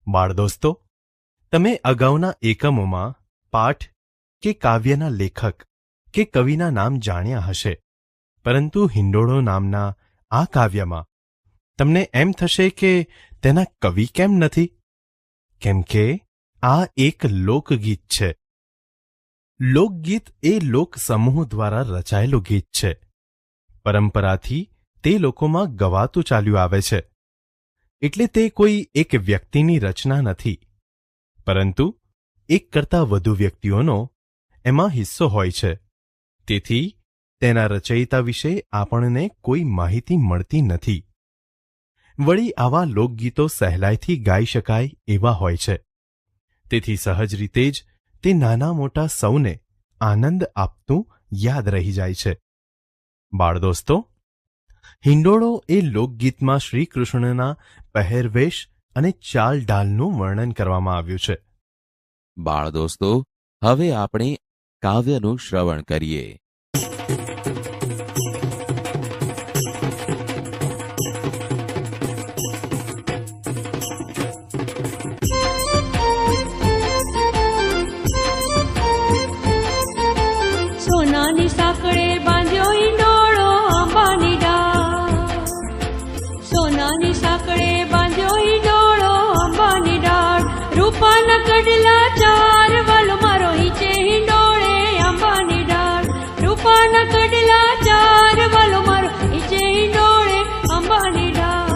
બાળદોસ્તો, તમે અગાઉના એકમોમાં પાઠ કે કાવ્યના લેખક કે કવિના નામ જાણ્યા હશે, પરંતુ હિંડોળો નામના આ કાવ્યમાં તમને એમ થશે કે તેના કવિ કેમ નથી? કેમ કે આ એક લોકગીત છે. લોકગીત એ લોક સમૂહ દ્વારા રચાયેલું ગીત છે. પરંપરાથી તે લોકોમાં ગવાતું ચાલ્યું આવે છે. એટલે તે કોઈ એક વ્યક્તિની રચના નથી, પરંતુ એક કરતાં વધુ વ્યક્તિઓનો એમાં હિસ્સો હોય છે. તેથી તેના રચયિતા વિશે આપણને કોઈ માહિતી મળતી નથી. વળી આવા લોકગીતો સહેલાઈથી ગાઈ શકાય એવા હોય છે. તેથી સહજ રીતે જ તે નાના મોટા સૌને આનંદ આપતું યાદ રહી જાય છે. બાળદોસ્તો, હિંડોળો એ લોકગીતમાં શ્રીકૃષ્ણના પહેરવેશ અને ચાલ ઢાલનું વર્ણન કરવામાં આવ્યું છે. બાળદોસ્તો, હવે આપણે કાવ્યનું શ્રવણ કરીએ. સોનાની સાંકળે બાંધ્યો હિંડોળો આંબાની ડાળ. સોનાની સાંકળે બાંધ્યો હિંડોળો આંબાની ડાળ. રૂપાના કડલા ચાર વાલો મારો હિંચે હિંડોળે આંબાની ડાળ. રૂપાના કડલા ચાર વાલો મારો હિંચે હિંડોળે આંબાની ડાળ.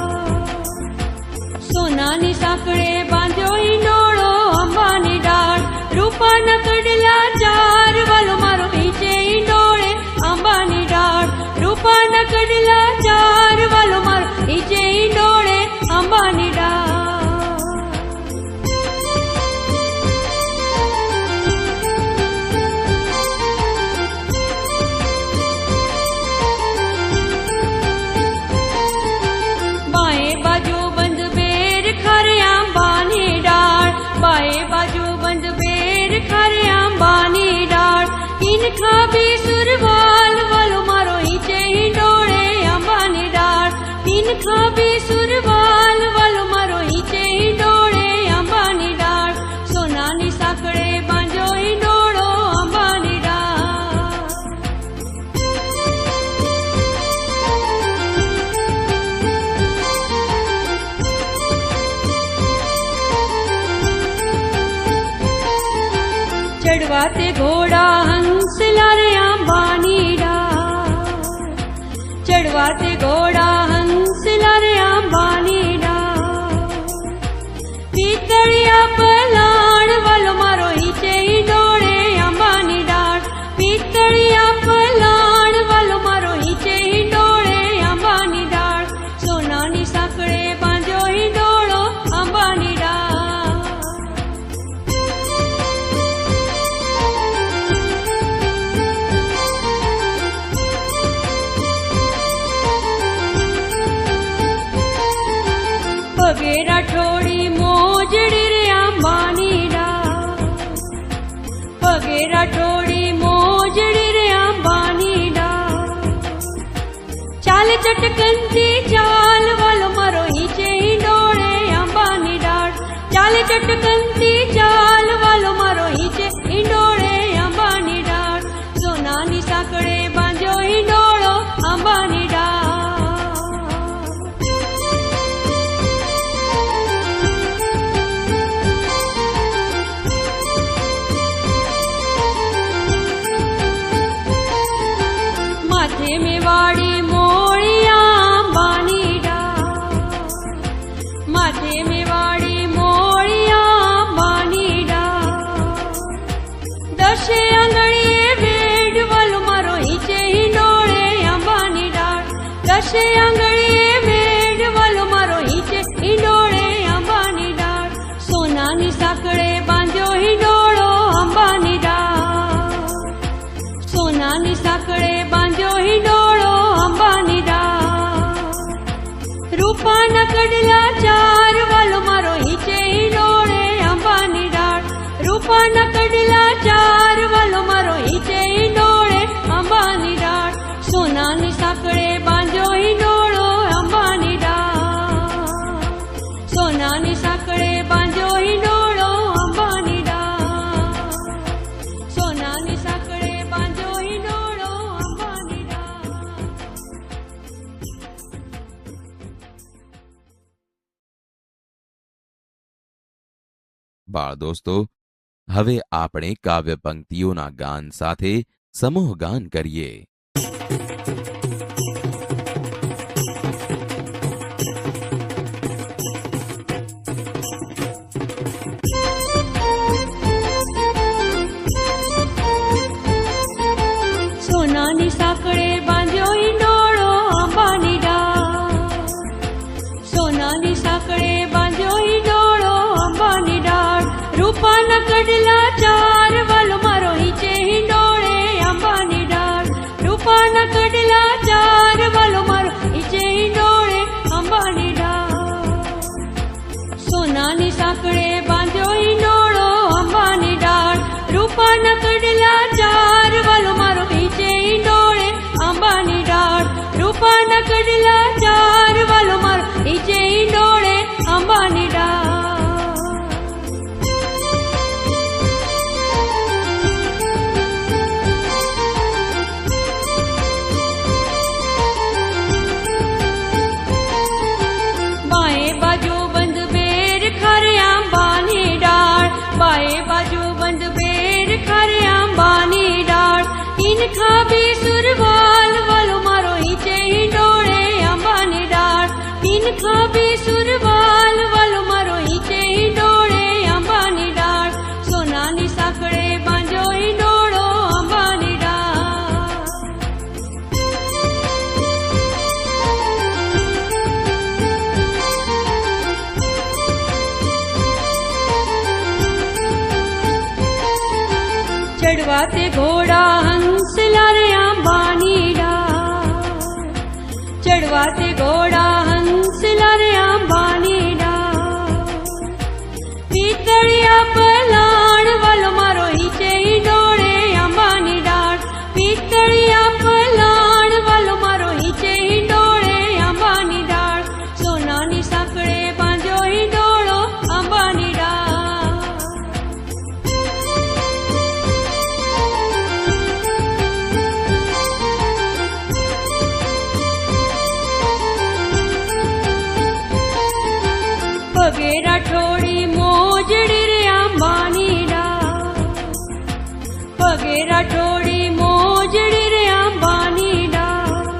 સોનાની સાંકળે બાંધ્યો હિંડોળો આંબાની ડાળ. રૂપાના કડલા ચાર વાલો મારો હિંચે હિંડોળે આંબાની ડાળ. રૂપાના કડલા ચાર વાલો મારો હિંચે હિંડોળે આંબાની ડાળ. બાએ બાજુ બંધ બેર ખરે આંબાની ડાળ. બાએ બાજુ બંધ બેર ખરે આંબાની ડાળ. ઈનખા બી સુરવાલ વાલો મારો હિંચે હિંડોળે આંબાની ડાળ. ઈનખા બી સુરવાલ વાલો મારો હિંચે હિંડોળે આંબાની ડાળ. સોનાની સાંકળે બાંધ્યો હિંડોળો આંબાની ડાળ. ચડવા તે ઘોડા હંસલા રે આંબાની ડાળ. ચડવા તે ઘોડા હંસલા રે આંબાની ડાળ. પિતળિયા પલાણ વાલો મારો હિંચે હિંડોળે આંબાની ડાળ. પિતળિયા પલાણ વાલો મારો હિંચે હિંડોળે આંબાની ડાળ. સોનાની સાંકળે બાંધ્યો હિંડોળો આંબાની ડાળ. પગે રાઠોડી મોજડી રે આંબાની ડાળ. પગે રાઠોડી મોજડી રે આંબાની ડાળ. ચાલ ચટકનથી ચાલ વાલો મારો હિંચે હિંડોળે આંબાની ડાળ. ચાલ ચટકનથી ચાલ વાલો મારો હિંચે હિંડોળે આંબાની ડાળ. સોનાની સાંકળે બાંધ્યો હિંડોળો આંબાની ડાળ. માથે મેવાડી મોળિયા આંબાની ડાળ. માથે મેવાડી મોળિયા આંબાની ડાળ. દશે આંગળીએ વેડ વાલો મારો હિંચે હિંડોળે આંબાની ડાળ. દશે આંગળીએ વેડ વાલો મારો હિંચે હિંડોળે આંબાની ડાળ. સોનાની સાંકળે બાંધ્યો હિંડોળો આંબાની ડાળ. સોનાની સાંકળે બાંધ્યો હિંડોળો આંબાની ડાળ. રૂપાના કડલા ચાર વાલો મારો હિંચે હિંડોળે આંબાની ડાળ. રૂપાના કડલા ચાર વાલો મારો હિંચે હિંડોળે આંબાની ડાળ. સોનાની સાંકળે બાંધ્યો હિંડોળો આંબાની ડાળ. સોનાની સાંકળે બાંધ્યો બાળ દોસ્તો, હવે આપણે કાવ્ય પંક્તિઓના ગાન સાથે સમૂહ ગાન કરીએ. સોનાની સાંકળે બાંધ્યો હિંડોળો આંબાની ડાળ. સોનાની સાંકળે બાંધ્યો હિંડોળો આંબાની ડાળ. રૂપાના કડલા ચાર વાલો મારો હિંચે હિંડોળે આંબાની ડાળ. રૂપાના કડલા ચાર વાલો મારો હિંચે હિંડોળે આંબાની ડાળ. સોનાની સાંકળે બાંધ્યો હિંડોળો આંબાની ડાળ. રૂપાના કડલા ચાર વાલો મારો હિંચે હિંડોળે આંબાની ડાળ. રૂપાના કડલા ચાર વાલો મારો હિંચે હિંડોળે આંબાની ડાળ. બાએ બાજુ બંધ બેર ખરે આંબાની ડાળ. બાએ બાજુ બંધ બેર ખરે આંબાની ડાળ. ઇનખા બી સુરવાલ વાલો મારો હિંચે હિંડોળે આંબાની ડાળ. ઇનખા બી સુરવાલ વાલો મારો હિંચે હિંડોળે આંબાની ડાળ. સોનાની સાંકળે બાંધ્યો હિંડોળો આંબાની ડાળ. ચડવા તે ઘોડા હંસલા રે આંબાની ડાળ. ચડવા તે ઘોડા હંસલા રે આંબાની ડાળ. પિતળિયા પલાણ વાલો મારો હિંચે હિંડોળે આંબાની ડાળ. પિતળિયા પલાણ વાલો મારો હિંચે હિંડોળે આંબાની ડાળ. સોનાની સાંકળે બાંધ્યો હિંડોળો આંબાની ડાળ. પગે રાઠોડી મોજડી રે આંબાની ડાળ. પગે રાઠોડી મોજડી રે આંબાની ડાળ.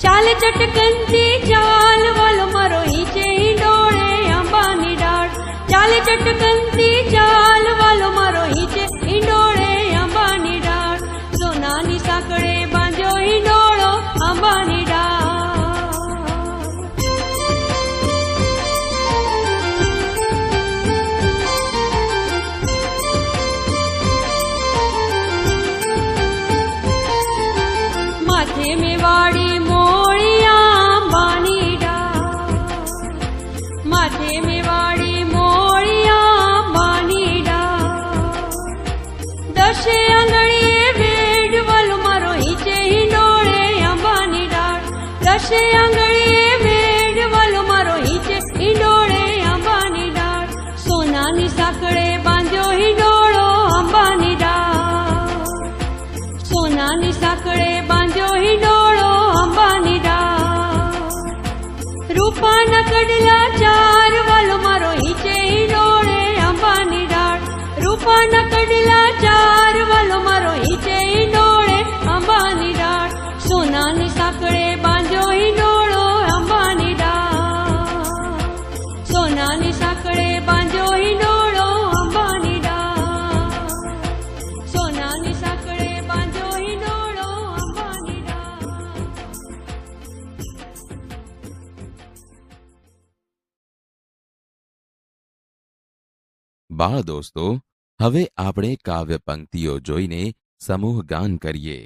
ચાલ ચટકનથી ચાલ વાલો મારો હિંચે હિંડોળે આંબાની ડાળ. ચાલ ચટકનથી ચાલ વાલો મારો હિંચે હિંડોળે આંબાની ડાળ. સોનાની સાંકળે બાંધ્યો હિંડોળો આંબાની ડાળ. માથે મેવાડી મોળિયા આંબાની ડાળ. માથે મેવાડી મોળિયા આંબાની ડાળ. દશે આંગળીએ વેડ વાલો મારો હિંચે હિંડોળે આંબાની ડાળ. દશે આંગળીએ વેડ વાલો મારો હિંચે હિંડોળે આંબાની ડાળ. સોનાની સાંકળે બાંધ્યો હિંડોળો આંબાની ડાળ. સોનાની સાંકળે બાંધ્યો હિંડોળો આંબાની ડાળ. રૂપાના કડલા ચાર વાલો મારો હિંચે હિંડોળે આંબાની ડાળ. રૂપાના કડલા ચાર વાલો મારો હિંચે હિંડોળે આંબાની ડાળ. સોનાની સાંકળે બાંધ્યો હિંડોળો આંબાની ડાળ. સોનાની સાંકળે બાંધ્યો હિંડોળો આંબાની ડાળ. સોનાની સાંકળે બાંધ્યો હિંડોળો આંબાની ડાળ. બાળ દોસ્તો, હવે આપણે કાવ્ય પંક્તિઓ જોઈને સમૂહ ગાન કરીએ.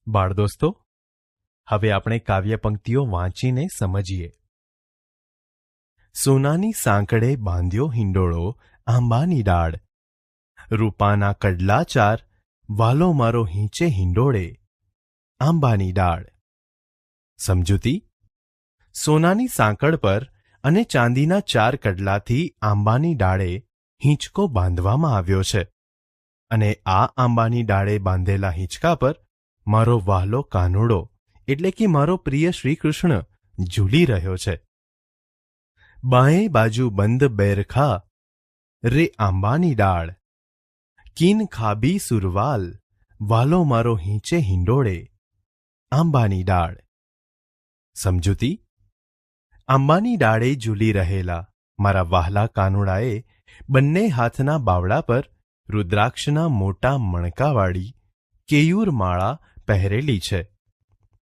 બાળદોસ્તો, હવે આપણે કાવ્ય પંક્તિઓ વાંચીને સમજીએ. સોનાની સાંકળે બાંધ્યો હિંડોળો આંબાની ડાળ, રૂપાના કડલા ચાર વાલો મારો હીંચે હિંડોળે આંબાની ડાળ. સમજૂતી: સોનાની સાંકળ પર અને ચાંદીના 4 કડલાથી આંબાની ડાળે હિંચકો બાંધવામાં આવ્યો છે અને આ આંબાની ડાળે બાંધેલા હિંચકા પર મારો વહાલો કાનુડો એટલે કે મારો પ્રિય શ્રીકૃષ્ણ ઝૂલી રહ્યો છે. બાંયે બાજુ બંધ બેરખા રે આંબાની ડાળ, કીન ખાબી સુરવાલ વાલો મારો હીંચે હિંડોળે આંબાની ડાળ. સમજૂતી: આંબાની ડાળે ઝૂલી રહેલા મારા વહાલા કાનુડાએ બંને હાથના બાવડા પર રુદ્રાક્ષના મોટા મણકાવાળી કેયુર માળા પહેરેલી છે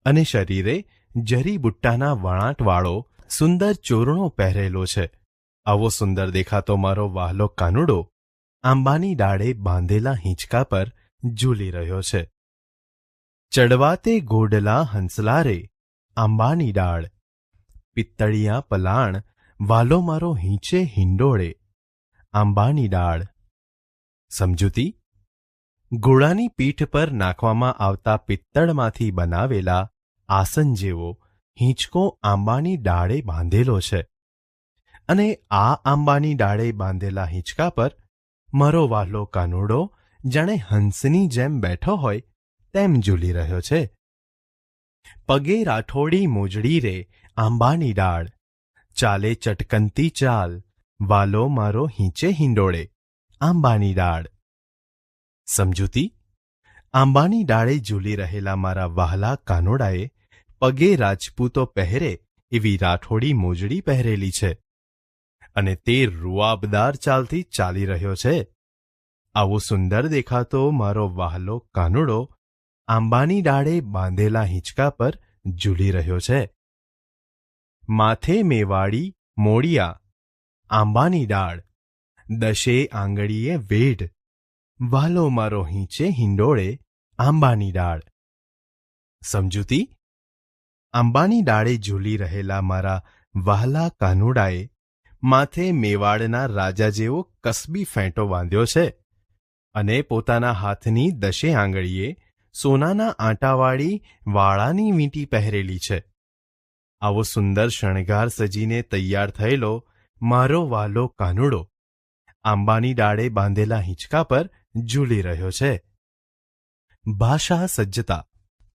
અને શરીરે જરી બુટ્ટાના વણાટવાળો સુંદર ચોરણો પહેરેલો છે. આવો સુંદર દેખાતો મારો વહાલો કાનુડો આંબાની ડાળે બાંધેલા હિંચકા પર ઝૂલી રહ્યો છે. ચડવાતે ગોડલા હંસલારે આંબાની ડાળ, પિત્તળિયા પલાણ વાલો મારો હીંચે હિંડોળે આંબાની ડાળ. સમજૂતી: ઘોડાની પીઠ પર નાખવામાં આવતા પિત્તળમાંથી બનાવેલા આસન જેવો હિંચકો આંબાની ડાળે બાંધેલો છે અને આ આંબાની ડાળે બાંધેલા હિંચકા પર મારો વહાલો કાનુડો જાણે હંસની જેમ બેઠો હોય તેમ ઝૂલી રહ્યો છે. પગે રાઠોડી મોજડી રે આંબાની ડાળ, ચાલે ચટકનતી ચાલ વાલો મારો હીંચે હિંડોળે આંબાની ડાળ. સમજૂતી: આંબાની ડાળે ઝૂલી રહેલા મારા વહાલા કાનુડાએ પગે રાજપૂતો પહેરે એવી રાઠોડી મોજડી પહેરેલી છે અને તે રૂઆબદાર ચાલથી ચાલી રહ્યો છે. આવો સુંદર દેખાતો મારો વહાલો કાનુડો આંબાની ડાળે બાંધેલા હિંચકા પર ઝૂલી રહ્યો છે. માથે મેવાડી મોડિયા આંબાની ડાળ, દશે આંગળીએ વેઢ વાલો મારો હીંચે હિંડોળે આંબાની ડાળ. સમજૂતી: આંબાની ડાળે ઝૂલી રહેલા મારા વહાલા કાનુડાએ માથે મેવાડના રાજા જેવો કસબી ફેંટો બાંધ્યો છે અને પોતાના હાથની દશે આંગળીએ સોનાના આંટાવાળી વાળાની વીંટી પહેરેલી છે. આવો સુંદર શણગાર સજીને તૈયાર થયેલો મારો વહાલો કાનુડો આંબાની ડાળે બાંધેલા હિંચકા પર ઝૂલી રહ્યો છે. ભાષા સજ્જતા.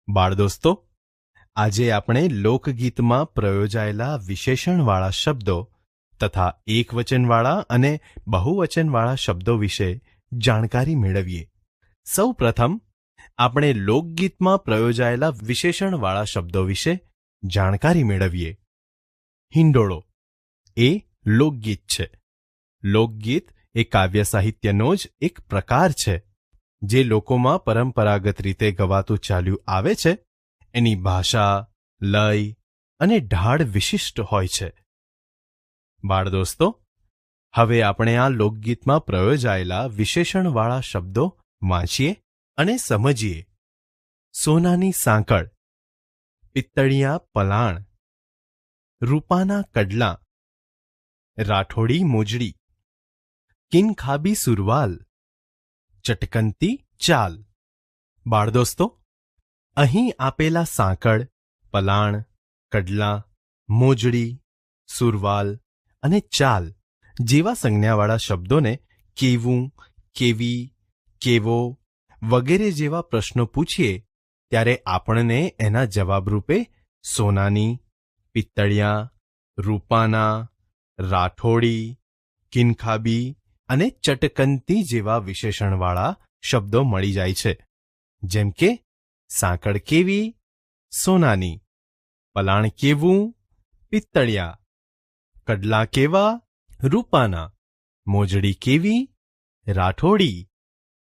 બાળદોસ્તો, આજે આપણે લોકગીતમાં પ્રયોજાયેલા વિશેષણવાળા શબ્દો તથા એકવચનવાળા અને બહુવચનવાળા શબ્દો વિશે જાણકારી મેળવીએ. સૌ પ્રથમ આપણે લોકગીતમાં પ્રયોજાયેલા વિશેષણવાળા શબ્દો વિશે જાણકારી મેળવીએ. હિંડોળો એ લોકગીત છે. લોકગીત એ કાવ્ય સાહિત્યનો જ એક પ્રકાર છે જે લોકોમાં પરંપરાગત રીતે ગવાતું ચાલ્યું આવે છે. એની ભાષા, લય અને ઢાળ વિશિષ્ટ હોય છે. બાળદોસ્તો, હવે આપણે આ લોકગીતમાં પ્રયોજાયેલા વિશેષણવાળા શબ્દો વાંચીએ અને સમજીએ. સોનાની સાંકળ, પિત્તળિયા પલાણ, રૂપાના કડલા, રાઠોડી મોજડી, કિનખાબી સુરવાલ, ચટકનતી ચાલ. બાળદોસ્તો, અહીં આપેલા સાંકળ, પલાણ, કડલા, મોજડી, સુરવાલ અને ચાલ જેવા સંજ્ઞાવાળા શબ્દોને કેવું, કેવી, કેવો વગેરે જેવા પ્રશ્નો પૂછીએ ત્યારે આપણને એના જવાબરૂપે સોનાની, પિત્તળિયા, રૂપાના, રાઠોડી, કિનખાબી અને ચટકનતી જેવા વિશેષણવાળા શબ્દો મળી જાય છે. જેમ કે સાંકળ કેવી, સોનાની, પલાણ કેવું, પિત્તળિયા, કડલા કેવા, રૂપાના, મોજડી કેવી, રાઠોડી,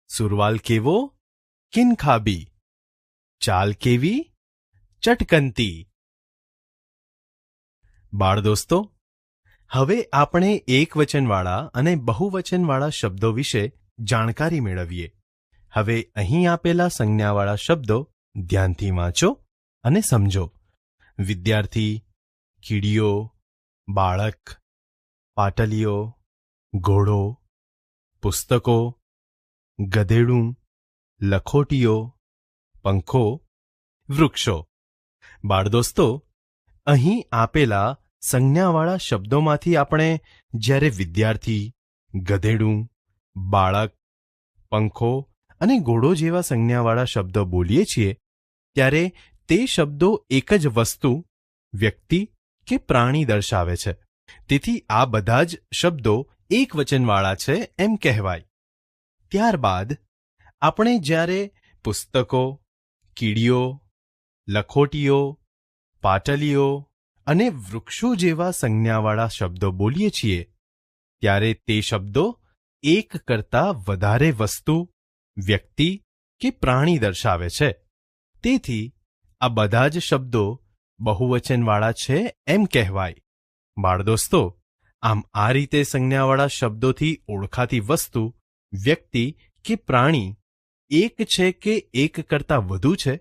સુરવાલ કેવો, કિનખાબી, ચાલ કેવી, ચટકનતી. બાળદોસ્તો, હવે આપણે એકવચનવાળા અને બહુવચનવાળા શબ્દો વિશે જાણકારી મેળવીએ. હવે અહીં આપેલા સંજ્ઞાવાળા શબ્દો ધ્યાનથી વાંચો અને સમજો. વિદ્યાર્થી, કીડીઓ, બાળક, પાટલીઓ, ઘોડો, પુસ્તકો, ગધેડું, લખોટીઓ, પંખો, વૃક્ષો. બાળદોસ્તો, અહીં આપેલા સંજ્ઞાવાળા શબ્દોમાંથી આપણે જ્યારે વિદ્યાર્થી, ગધેડું, બાળક, પંખો અને ઘોડો જેવા સંજ્ઞાવાળા શબ્દો બોલીએ છીએ ત્યારે તે શબ્દો એક જ વસ્તુ, વ્યક્તિ કે પ્રાણી દર્શાવે છે. તેથી આ બધા જ શબ્દો એક વચનવાળા છે એમ કહેવાય. ત્યારબાદ આપણે જ્યારે પુસ્તકો, કીડીઓ, લખોટીઓ, પાટલીઓ અને વૃક્ષો જેવા સંજ્ઞાવાળા શબ્દો બોલીએ છીએ ત્યારે તે શબ્દો એક કરતાં વધારે વસ્તુ, વ્યક્તિ કે પ્રાણી દર્શાવે છે. તેથી આ બધા જ શબ્દો બહુવચનવાળા છે એમ કહેવાય. બાળદોસ્તો, આમ આ રીતે સંજ્ઞાવાળા શબ્દોથી ઓળખાતી વસ્તુ, વ્યક્તિ કે પ્રાણી એક છે કે એક કરતાં વધુ છે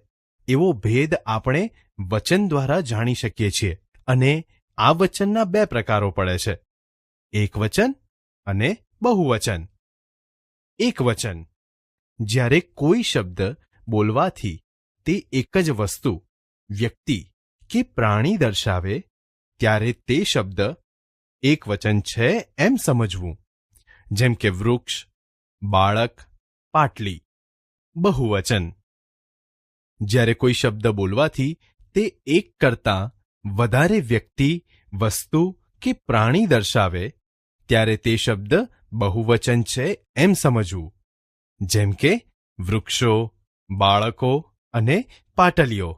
એવો ભેદ આપણે વચન દ્વારા જાણી શકીએ છીએ. અને આ વચનના બે પ્રકારો પડે છે, એકવચન અને બહુવચન. એકવચન: જ્યારે કોઈ શબ્દ બોલવાથી તે એક જ વસ્તુ, વ્યક્તિ કે પ્રાણી દર્શાવે ત્યારે તે શબ્દ એકવચન છે એમ સમજવું. જેમ કે વૃક્ષ, બાળક, પાટલી. બહુવચન: જ્યારે કોઈ શબ્દ બોલવાથી તે એક કરતાં વધારે વ્યક્તિ, વસ્તુ કે પ્રાણી દર્શાવે ત્યારે તે શબ્દ બહુવચન છે એમ સમજવું. જેમ કે વૃક્ષો, બાળકો અને પાટલીઓ.